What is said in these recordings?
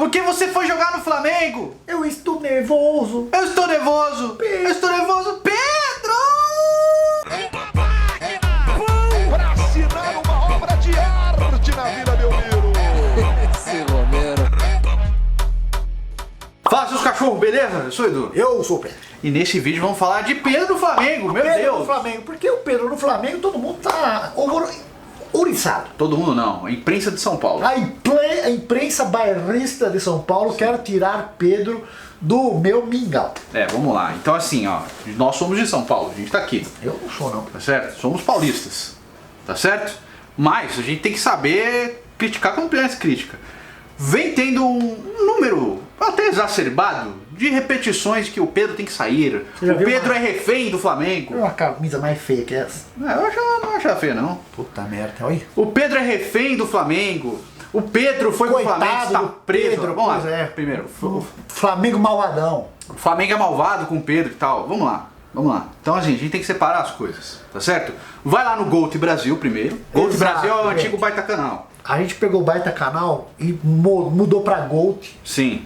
Por que você foi jogar no Flamengo? Eu estou nervoso. Eu estou nervoso. Pedro. Eu estou nervoso. Pedro! Pra assinar uma obra de arte na Vila Belmiro. Esse Romero. Fala, seus cachorros, beleza? Eu sou o Edu. Eu sou o Pedro. E nesse vídeo vamos falar de Pedro do Flamengo, meu Pedro Deus. no Flamengo. Porque o Pedro no Flamengo, todo mundo tá ouriçado. Todo mundo não, a imprensa de São Paulo. A imprensa bairrista de São Paulo quer tirar Pedro do meu mingau. Vamos lá. Então assim, ó, nós somos de São Paulo, a gente tá aqui, Eu não sou, não. tá certo? Somos paulistas, tá certo? Mas a gente tem que saber criticar quando tem essa crítica. Vem tendo um número até exacerbado de repetições que o Pedro tem que sair. Você já O viu Pedro uma- é refém do Flamengo. Uma camisa mais feia que essa. Eu não acho feia, não. Puta merda, olha. O Pedro é refém do Flamengo. O Pedro foi pro Coitado Flamengo, está do preso. Pedro, Vamos lá. pois é. Primeiro, Flamengo malvadão. o Flamengo é malvado com o Pedro e tal. Vamos lá. Então assim, a gente tem que separar as coisas, tá certo? Vai lá no Gold Brasil primeiro. Gold Exato, Brasil é o gente. antigo Baita Canal. A gente pegou o Baita Canal e mudou pra Gold, Sim.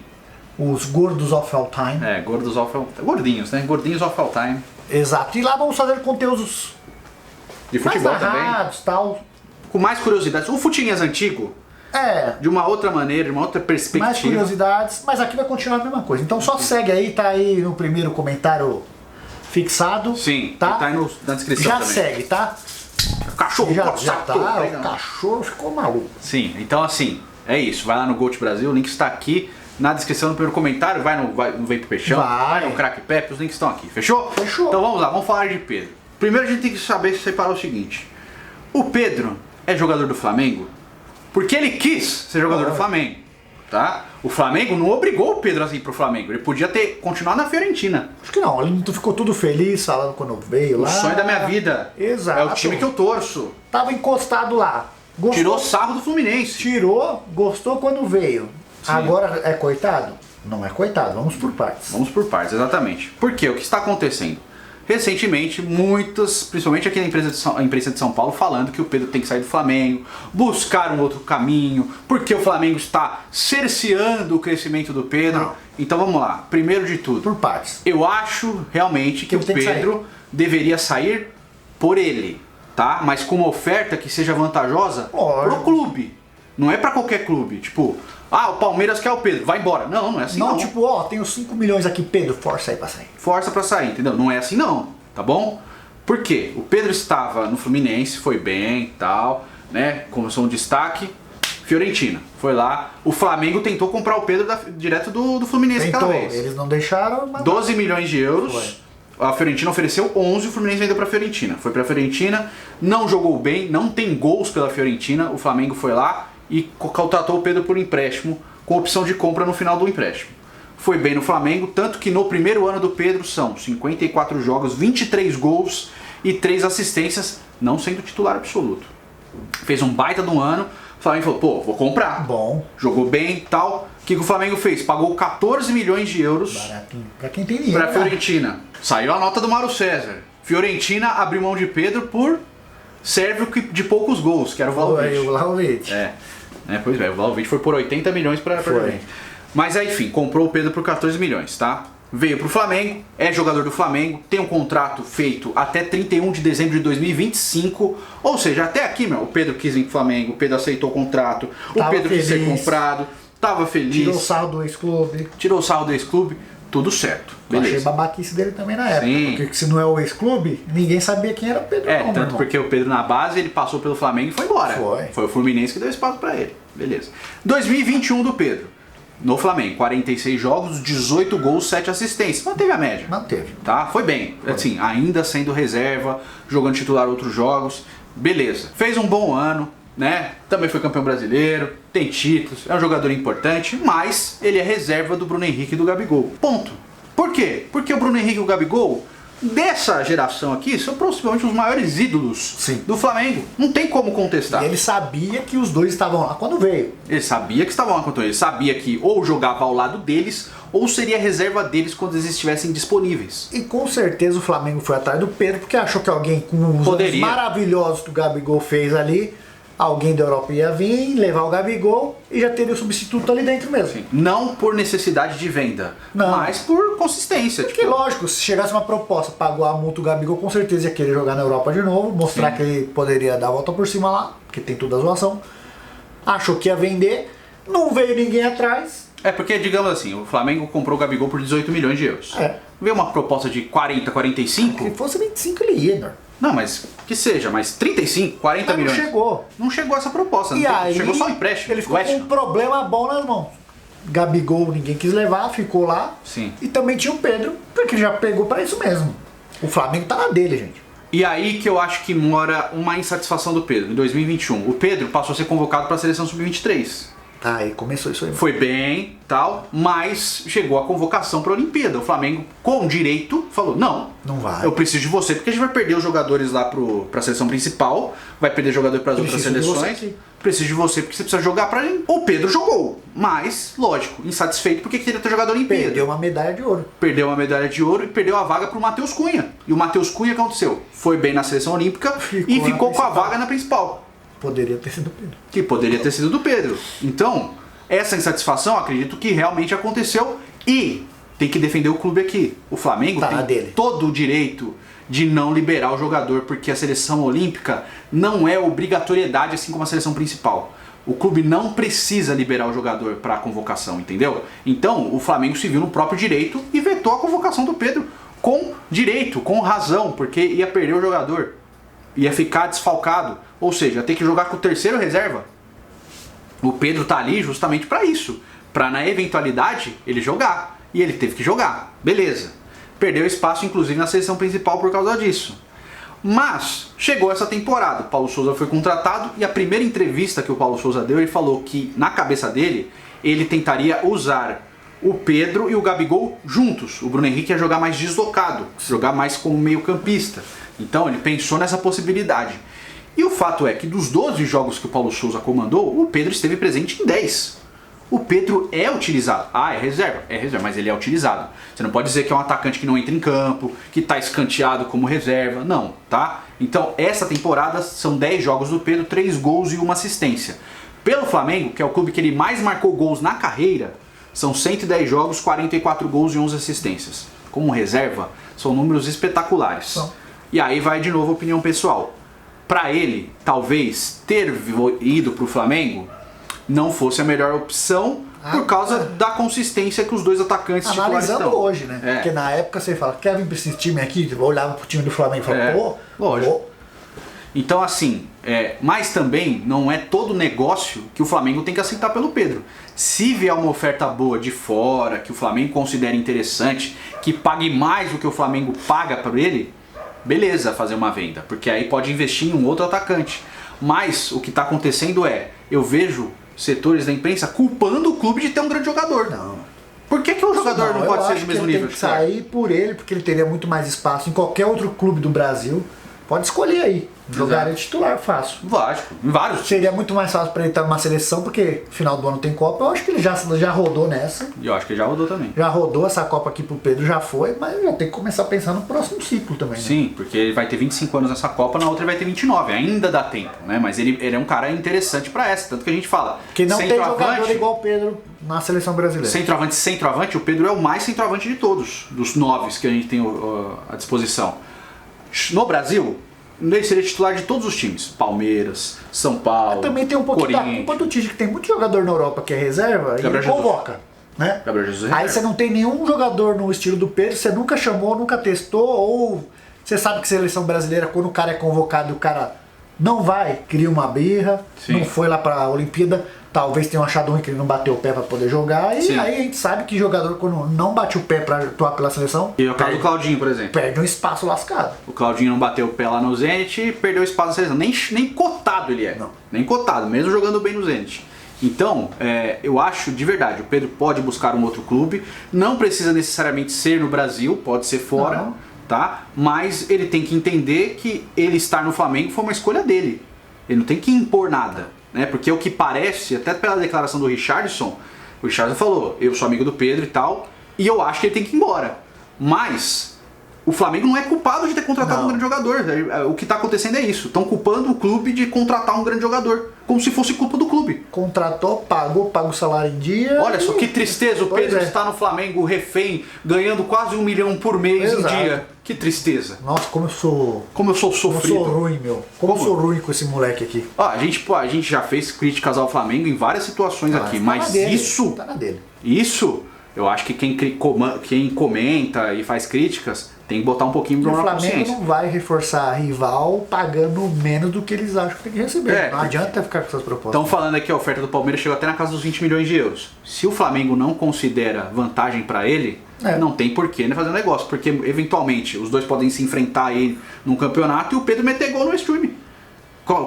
os gordos of all time. Gordos of all... Gordinhos, né? Gordinhos of all time. Exato. E lá vamos fazer conteúdos De mais futebol também. narrados, tal. Com mais curiosidades. O Futinhas antigo, de uma outra maneira, de uma outra perspectiva. mais curiosidades, mas aqui vai continuar a mesma coisa. Então só segue aí, tá aí no primeiro comentário fixado. Sim, tá? tá aí na descrição Já também. segue, tá? O cachorro Já pode tá, o cachorro ficou maluco. Sim, então assim, é isso. Vai lá no Gold Brasil, o link está aqui na descrição do primeiro comentário. Vai no Vem pro Peixão, vai no Crack Pepe, os links estão aqui. Fechou? Fechou. Então vamos lá, vamos falar de Pedro. Primeiro a gente tem que saber separar o seguinte. O Pedro é jogador do Flamengo porque ele quis ser jogador do Flamengo, tá? O Flamengo não obrigou o Pedro a ir pro Flamengo. Ele podia ter continuado na Fiorentina. Acho que não, ele ficou tudo feliz falando quando veio lá. O sonho da minha vida. Exato. É o time que eu torço. Tava encostado lá. Gostou, Tirou sarro do Fluminense. Tirou, gostou quando veio. Sim. Agora é coitado? Não é coitado, vamos por partes. Vamos por partes, exatamente. Por quê? O que está acontecendo? Recentemente, muitas, principalmente aqui na imprensa de São Paulo, falando que o Pedro tem que sair do Flamengo, buscar um outro caminho, porque o Flamengo está cerceando o crescimento do Pedro. Não. Então vamos lá, primeiro de tudo, Por partes. eu acho realmente que Ele o tem que Pedro deveria sair por ele, tá? Mas com uma oferta que seja vantajosa Lógico. pro clube. Não é pra qualquer clube, tipo, o Palmeiras quer o Pedro, vai embora. Não, não é assim não. Não, tipo, ó, tenho 5 milhões aqui, Pedro, força aí pra sair. Força pra sair, entendeu? Não é assim não, tá bom? Por quê? O Pedro estava no Fluminense, foi bem e tal, né? Começou um destaque. Fiorentina, foi lá. O Flamengo tentou comprar o Pedro direto do Fluminense Tentou, aquela vez. eles não deixaram, mas 12 milhões de euros. Foi. A Fiorentina ofereceu 11, o Fluminense vendeu pra Fiorentina. Foi pra Fiorentina, não jogou bem, não tem gols pela Fiorentina. O Flamengo foi lá e contratou o Pedro por empréstimo, com opção de compra no final do empréstimo. Foi bem no Flamengo, tanto que no primeiro ano do Pedro são 54 jogos, 23 gols e 3 assistências, não sendo titular absoluto. Fez um baita de um ano, o Flamengo falou, pô, vou comprar. bom, Jogou bem e tal. O que o Flamengo fez? Pagou 14 milhões de euros baratinho. Pra quem tem dinheiro. pra né? Fiorentina. Saiu a nota do Mauro César. Fiorentina abriu mão de Pedro por Sérvio de poucos gols, que era o Foi, Vlahovic. o Vlahovic. Pois é, o Vlahovic foi por 80 milhões pra Foi. Juventus. Mas aí, enfim, comprou o Pedro por 14 milhões, tá? Veio pro Flamengo, é jogador do Flamengo, tem um contrato feito até 31 de dezembro de 2025. Ou seja, até aqui, o Pedro quis vir pro Flamengo, o Pedro aceitou o contrato, o Tava Pedro quis ser feliz. comprado, tava feliz, Tirou o sarro do ex-clube. tirou o sarro do ex-clube, tudo certo, Eu achei beleza. babaquice dele também na época. Sim. Porque se não é o ex-clube, ninguém sabia quem era o Pedro. não, meu Tanto irmão. porque o Pedro na base, ele passou pelo Flamengo e foi embora. Foi. o Fluminense que deu espaço pra ele. Beleza. 2021 do Pedro. No Flamengo, 46 jogos, 18 gols, 7 assistências. Manteve a média. Manteve. Tá? Foi bem. Assim, ainda sendo reserva, jogando titular outros jogos. Beleza. Fez um bom ano, né? Também foi campeão brasileiro, tem títulos, é um jogador importante, mas ele é reserva do Bruno Henrique e do Gabigol. Ponto. Por quê? Porque o Bruno Henrique e o Gabigol, dessa geração aqui, são possivelmente os maiores ídolos Sim. do Flamengo. Não tem como contestar. E ele sabia que os dois estavam lá quando veio. Ele sabia que estavam lá contra ele, sabia que ou jogava ao lado deles, ou seria reserva deles quando eles estivessem disponíveis. E com certeza o Flamengo foi atrás do Pedro, porque achou que alguém com os anos Poderia. maravilhosos que o Gabigol fez ali alguém da Europa ia vir, levar o Gabigol e já teria o substituto ali dentro mesmo. Não por necessidade de venda, mas por consistência. Porque lógico, se chegasse uma proposta, pagou a multa, o Gabigol com certeza ia querer jogar na Europa de novo, mostrar que ele poderia dar a volta por cima lá, porque tem toda a zoação. Achou que ia vender, não veio ninguém atrás. É porque, digamos assim, o Flamengo comprou o Gabigol por 18 milhões de euros. Veio uma proposta de 40, 45? Se fosse 25 ele ia, né? Não, mas que seja, mas 35, 40 Mas milhões. não chegou. Não chegou essa proposta. E aí, chegou só o empréstimo. ele ficou com um problema bom nas mãos. Gabigol ninguém quis levar, ficou lá. Sim. E também tinha o Pedro, porque já pegou pra isso mesmo. O Flamengo tá na dele, gente. E aí que eu acho que mora uma insatisfação do Pedro. Em 2021, o Pedro passou a ser convocado para a seleção sub-23. Tá, aí começou isso aí. Foi bem, tal, mas chegou a convocação para a Olimpíada. O Flamengo, com direito, falou: não vai. Eu preciso de você, porque a gente vai perder os jogadores lá para a seleção principal, vai perder jogador para as outras seleções. Preciso de você, porque você precisa jogar para gente. O Pedro jogou, mas, lógico, insatisfeito porque queria ter jogado a Olimpíada. Perdeu uma medalha de ouro. Perdeu uma medalha de ouro e perdeu a vaga para o Matheus Cunha. E o Matheus Cunha, o que aconteceu? Foi bem na seleção olímpica e ficou com a vaga na principal. Poderia ter sido o Pedro. Que poderia ter sido do Pedro. Então, essa insatisfação, acredito que realmente aconteceu e tem que defender o clube aqui. O Flamengo tem todo o direito de não liberar o jogador, porque a seleção olímpica não é obrigatoriedade assim como a seleção principal. O clube não precisa liberar o jogador para a convocação, entendeu? Então, o Flamengo se viu no próprio direito e vetou a convocação do Pedro com direito, com razão, porque ia perder o jogador. Ia ficar desfalcado, ou seja, ter que jogar com o terceiro reserva. O Pedro tá ali justamente para isso, para na eventualidade ele jogar. E ele teve que jogar, beleza. Perdeu espaço inclusive na seleção principal por causa disso. Mas chegou essa temporada, o Paulo Souza foi contratado e a primeira entrevista que o Paulo Souza deu, ele falou que na cabeça dele, ele tentaria usar o Pedro e o Gabigol juntos. O Bruno Henrique ia jogar mais deslocado, jogar mais como meio campista. Então ele pensou nessa possibilidade. E o fato é que dos 12 jogos que o Paulo Souza comandou, o Pedro esteve presente em 10. O Pedro é utilizado. É reserva, mas ele é utilizado. Você não pode dizer que é um atacante que não entra em campo, que está escanteado como reserva. Não, tá? Então essa temporada são 10 jogos do Pedro, 3 gols e 1 assistência. Pelo Flamengo, que é o clube que ele mais marcou gols na carreira, são 110 jogos, 44 gols e 11 assistências. Como reserva, são números espetaculares. E aí vai de novo a opinião pessoal. Para ele, talvez ter ido para o Flamengo não fosse a melhor opção por causa da consistência que os dois atacantes titulares estão. Analisando hoje, né? Porque na época você fala, quer vir para esse time aqui? Eu olhava pro time do Flamengo e falava, lógico. Então assim, mas também não é todo negócio que o Flamengo tem que aceitar pelo Pedro. Se vier uma oferta boa de fora, que o Flamengo considere interessante, que pague mais do que o Flamengo paga para ele, beleza fazer uma venda, porque aí pode investir em um outro atacante. Mas o que está acontecendo eu vejo setores da imprensa culpando o clube de ter um grande jogador. Não. Por que o jogador não pode ser do mesmo nível? Tem que sair por ele, porque ele teria muito mais espaço em qualquer outro clube do Brasil. Pode escolher aí. Jogar ele titular, fácil. Lógico, em vários. Seria muito mais fácil para ele estar numa seleção, porque final do ano tem Copa. Eu acho que ele já rodou nessa. E eu acho que ele já rodou também. Já rodou essa Copa aqui pro Pedro, já foi, mas já tem que começar a pensar no próximo ciclo também, né? Sim, porque ele vai ter 25 anos nessa Copa, na outra ele vai ter 29. Ainda dá tempo, né? Mas ele é um cara interessante para essa, tanto que a gente fala. Que não tem jogador igual o Pedro na seleção brasileira. Centroavante, o Pedro é o mais centroavante de todos, dos 9 que a gente tem à disposição. No Brasil, ele seria titular de todos os times. Palmeiras, São Paulo, também tem um pouquinho da culpa do Tite, que tem muito jogador na Europa que é reserva e ele convoca. Né? Gabriel Jesus aí você não tem nenhum jogador no estilo do Pedro, você nunca chamou, nunca testou, ou você sabe que seleção brasileira, quando o cara é convocado e o cara não vai, cria uma birra, não foi lá pra Olimpíada, talvez tenham achado ruim que ele não bateu o pé pra poder jogar, e aí a gente sabe que jogador quando não bate o pé pra atuar pela seleção, e o caso do Claudinho, por exemplo, perde um espaço lascado. O Claudinho não bateu o pé lá no Zenit e perdeu espaço na seleção, nem cotado ele é, nem cotado, mesmo jogando bem no Zenit. Então, eu acho de verdade, o Pedro pode buscar um outro clube, não precisa necessariamente ser no Brasil, pode ser fora, tá? Mas ele tem que entender que ele estar no Flamengo foi uma escolha dele, ele não tem que impor nada, né? Porque o que parece, até pela declaração do Richarlison, o Richarlison falou, eu sou amigo do Pedro e tal, e eu acho que ele tem que ir embora, mas o Flamengo não é culpado de ter contratado um grande jogador, o que está acontecendo é isso, estão culpando o clube de contratar um grande jogador. como se fosse culpa do clube. Contratou, paga o salário em dia. Olha só que tristeza, o Pois Pedro é. está no Flamengo refém, ganhando quase 1 milhão por mês Exato. em dia. Que tristeza. Nossa, como eu sou Sofrido. ruim, meu. Como eu Como? sou ruim com esse moleque aqui. Ó, a gente já fez críticas ao Flamengo em várias situações aqui, Tá mas na dele, isso, Tá na dele. eu acho que quem comenta e faz críticas tem que botar um pouquinho E de o na Flamengo consciência. não vai reforçar a rival pagando menos do que eles acham que tem que receber. É, não adianta ficar com essas propostas. Estão falando aqui, a oferta do Palmeiras chegou até na casa dos 20 milhões de euros. Se o Flamengo não considera vantagem pra ele, não tem porquê fazer um negócio, porque eventualmente os dois podem se enfrentar aí num campeonato e o Pedro meter gol no stream.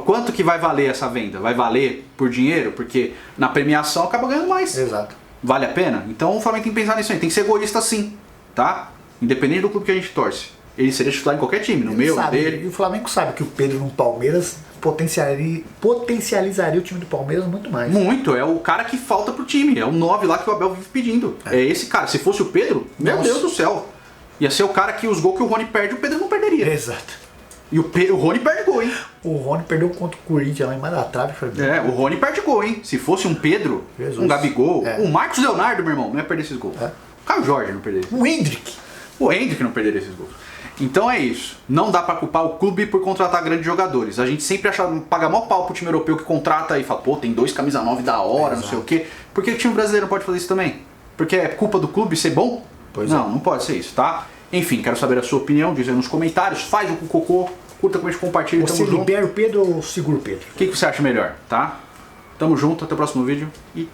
Quanto que vai valer essa venda? Vai valer por dinheiro? Porque na premiação acaba ganhando mais. Exato. Vale a pena? Então o Flamengo tem que pensar nisso aí, tem que ser egoísta sim, tá? Independente do clube que a gente torce. Ele seria titular em qualquer time, no meu, no Sabe, dele. E o Flamengo sabe que o Pedro no Palmeiras potencializaria o time do Palmeiras muito mais. Muito, é o cara que falta pro time, é o 9 lá que o Abel vive pedindo. É esse cara, se fosse o Pedro, meu Nossa. Deus do céu. Ia ser o cara que os gols que o Rony perde, o Pedro não perderia. Exato. E o Rony perde gol, hein? O Rony perdeu contra o Corinthians lá em da trave. É, o Rony perde gol, hein? Se fosse um Pedro, Jesus. um Gabigol, É. o Marcos Leonardo, meu irmão, não ia perder esses gols. É. O Caio Jorge não perderia. Um Hendrick. O Hendrick não perderia esses gols. Então é isso. Não dá pra culpar o clube por contratar grandes jogadores. A gente sempre paga mó pau pro time europeu que contrata e fala, pô, tem 2 camisa 9 da hora, não sei o quê. Por que o time brasileiro não pode fazer isso também? Porque é culpa do clube ser bom? Pois não, não pode ser isso, tá? Enfim, quero saber a sua opinião, diz aí nos comentários, faz o cocô, curta, comente, compartilha, Você tamo junto. libera o Pedro ou segura o Pedro? O que você acha melhor, tá? Tamo junto, até o próximo vídeo e